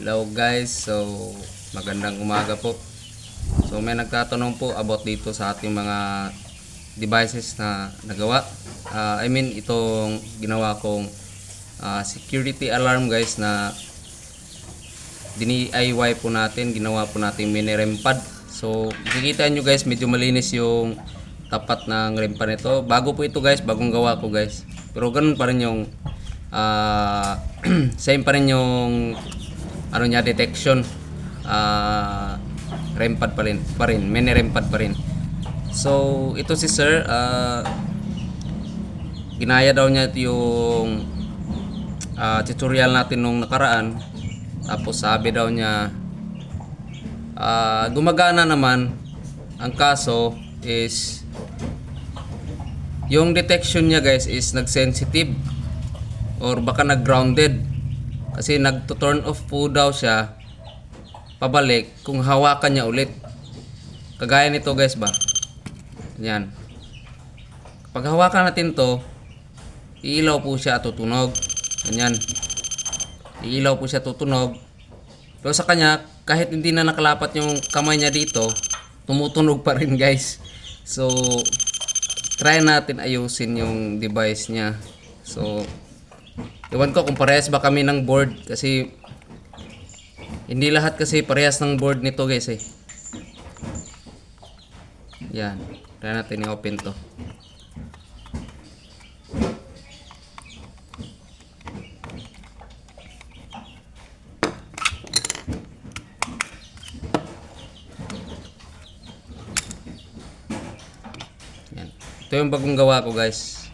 Hello guys, so magandang umaga po. So may nagtatanong po about dito sa ating mga devices na nagawa. Itong ginawa kong security alarm guys na DIY po natin, ginawa po natin mini REM pad. So makikita nyo guys, medyo malinis yung tapat ng REM pad nito. Bago po ito guys, bagong gawa ko guys. Pero ganun pa rin yung same pa rin yung detection. REM pad pa rin, mini REM pad pa rin. So ito si sir, ginaya daw niya yung tutorial natin nung nakaraan. Tapos sabi daw niya gumagana naman. Ang kaso is yung detection niya guys is nag-sensitive or baka nag-grounded, kasi nagto-turn off po daw siya pabalik kung hawakan niya ulit. Kagaya nito guys ba, yan, pag hawakan natin to, iilaw po siya at tutunog. Ganyan, iilaw po siya, tutunog. Pero sa kanya, kahit hindi na nakalapat yung kamay niya dito, tumutunog pa rin guys. So try natin ayusin yung device niya. So iwan ko kung parehas ba kami ng board, kasi hindi lahat kasi parehas ng board nito guys eh. Yan, try natin i-open to. Yan. Ito yung bagong gawa ko guys.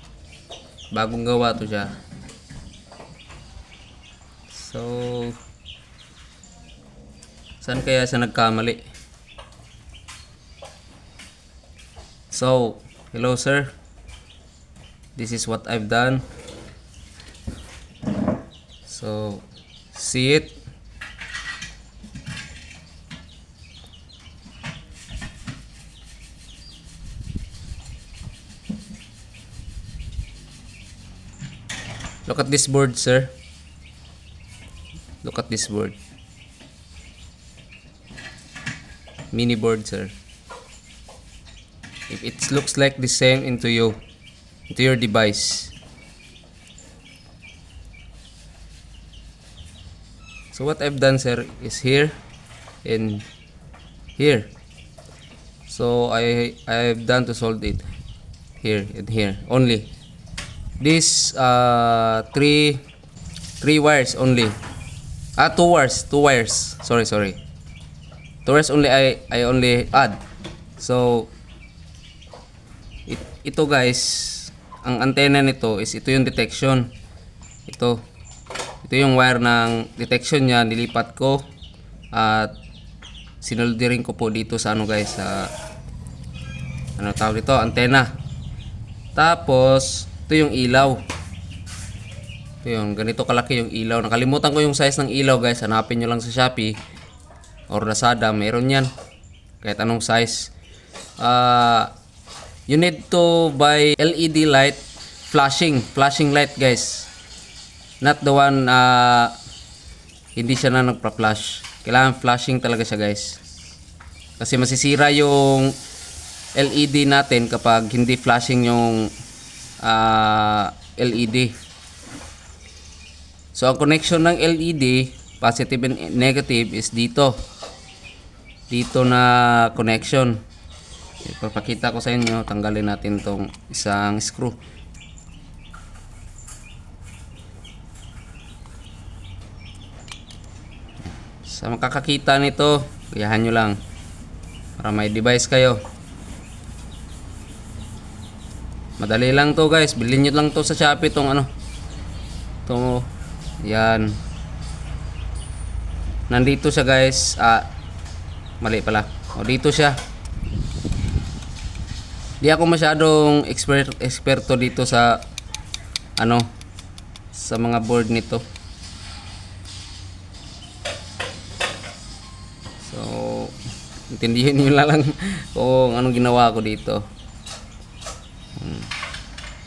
Bagong gawa to siya. So saan kaya siya nagkamali? So hello sir, this is what I've done. So see it. Look at this board sir. Look at this board. Mini board sir. If it looks like the same into your device. So what I've done sir is here and here. So I've done to solve it here and here only. These three wires only. Two wires. Sorry. 2 wires only I only add. So ito guys, ang antena nito is ito yung detection. Ito yung wire ng detection niya, nilipat ko at sinolderin ko po dito sa guys, sa tawag dito, antena. Tapos ito yung ilaw. Ito yung ganito kalaki yung ilaw. Nakalimutan ko yung size ng ilaw guys. Hanapin nyo lang sa Shopee or Lazada, meron yan kahit anong size. You need to buy LED light, flashing light guys, not the one hindi siya na nagpa-flash. Kailangan flashing talaga siya guys, kasi masisira yung LED natin kapag hindi flashing yung LED. So ang connection ng LED, positive and negative, is dito na connection. Ipapakita ko sa inyo. Tanggalin natin tong isang screw. Sa makakakita nito, gayahan nyo lang para may device kayo. Madali lang to guys, bilhin nyo lang to sa Shopee, tong to, yan. Nandito siya guys. Mali pala. Dito siya. Di ako masyadong eksperto dito sa sa mga board nito. So intindihin niyo lang kung anong ginawa ko dito.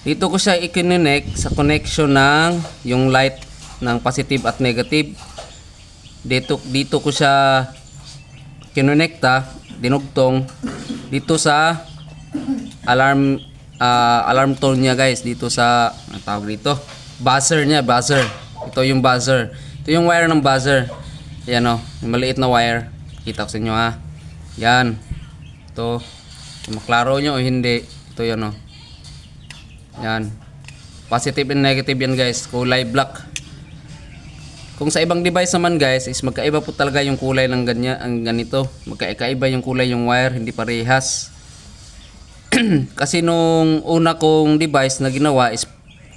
Dito ko siya i-connect sa connection ng yung light ng positive at negative. Dito ko siya kinonekta, dinugtong dito sa alarm tone niya guys, dito sa ang tawag dito, buzzer niya, buzzer. Ito yung buzzer. Ito yung wire ng buzzer. Ayan o, yung maliit na wire. Kita ko sa inyo ha. Yan. Ito. Maklaro nyo o hindi. Ito yan o. Yan. Positive and negative yan guys. Kulay black. Kung sa ibang device naman guys, is magkaiba po talaga yung kulay ng ganyan, ang ganito. Magkaiba yung kulay yung wire, hindi parehas. Kasi nung una kong device na ginawa is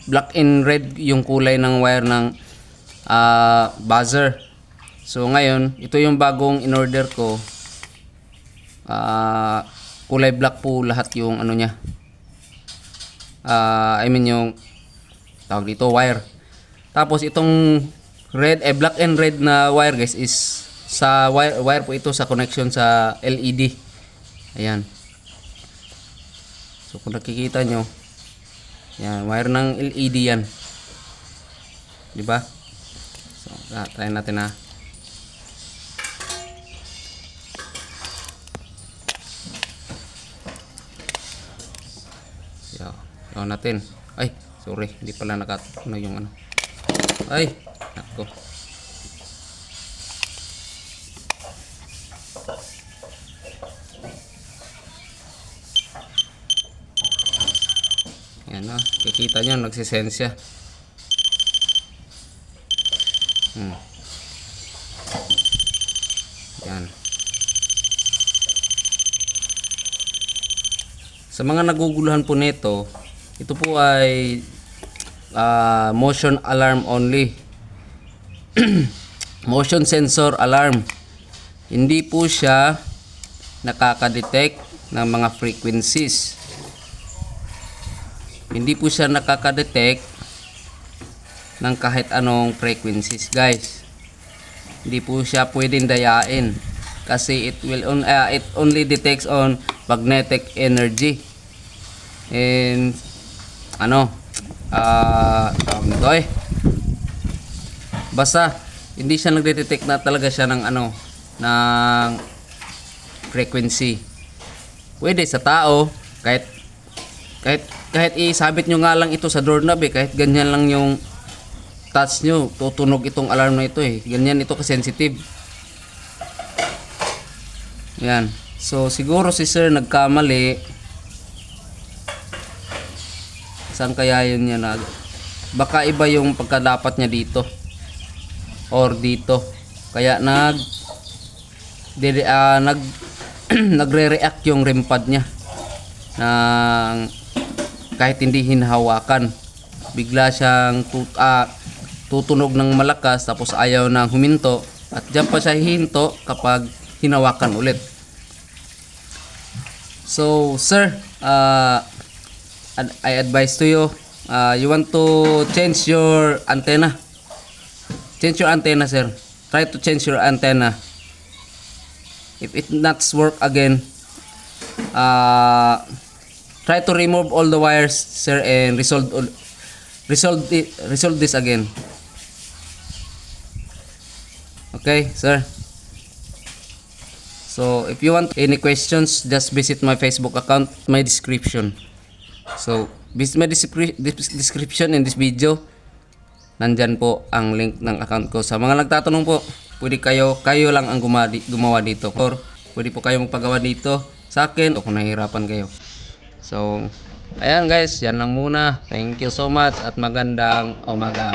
black and red yung kulay ng wire ng buzzer. So ngayon, ito yung bagong in-order ko. Kulay black po lahat yung ano niya. I mean yung tawag dito wire. Tapos itong red, black and red na wire guys is sa wire po ito sa connection sa LED. Ayan. So kung nakikita nyo, yan, wire ng LED yan. Diba? So, try natin ha. Yaw natin. Ay, sorry, hindi pala nakatano yung ano. Ay, nako. Yan na, kikita nyo, nagsisensya. Yan. Sa mga naguguluhan po nito, ito po ay motion alarm only. Motion sensor alarm. Hindi po siya nakaka-detect ng mga frequencies. Hindi po siya nakaka-detect ng kahit anong frequencies guys. Hindi po siya pwedeng dayain kasi it only detects on magnetic energy. And basta hindi siya nagde-detect na talaga siya ng ng frequency. Pwede sa tao kahit isabit nyo nga lang ito sa doorknob kahit ganyan lang yung touch nyo, tutunog itong alarm na ito ganyan ito ka-sensitive. Yan. So siguro si sir nagkamali. Saan kaya yun niya baka iba yung pagkadapat niya dito or dito, kaya nagre-react yung REM pad niya ng kahit hindi hinahawakan, bigla siyang tutunog ng malakas tapos ayaw nang huminto at diyan pa siya hihinto kapag hinawakan ulit. So sir, I advise to you, you want to change your antenna. Change your antenna sir. Try to change your antenna. If it not work again, try to remove all the wires sir and resolve this again. Okay sir. So if you want any questions, just visit my Facebook account, my description. So visit my description in this video. Nandyan po ang link ng account ko. Sa mga nagtatanong po, pwede kayo lang ang gumawa dito, or pwede po kayo magpagawa dito sa akin o kung nahihirapan kayo. So ayan guys, yan lang muna. Thank you so much at magandang umaga.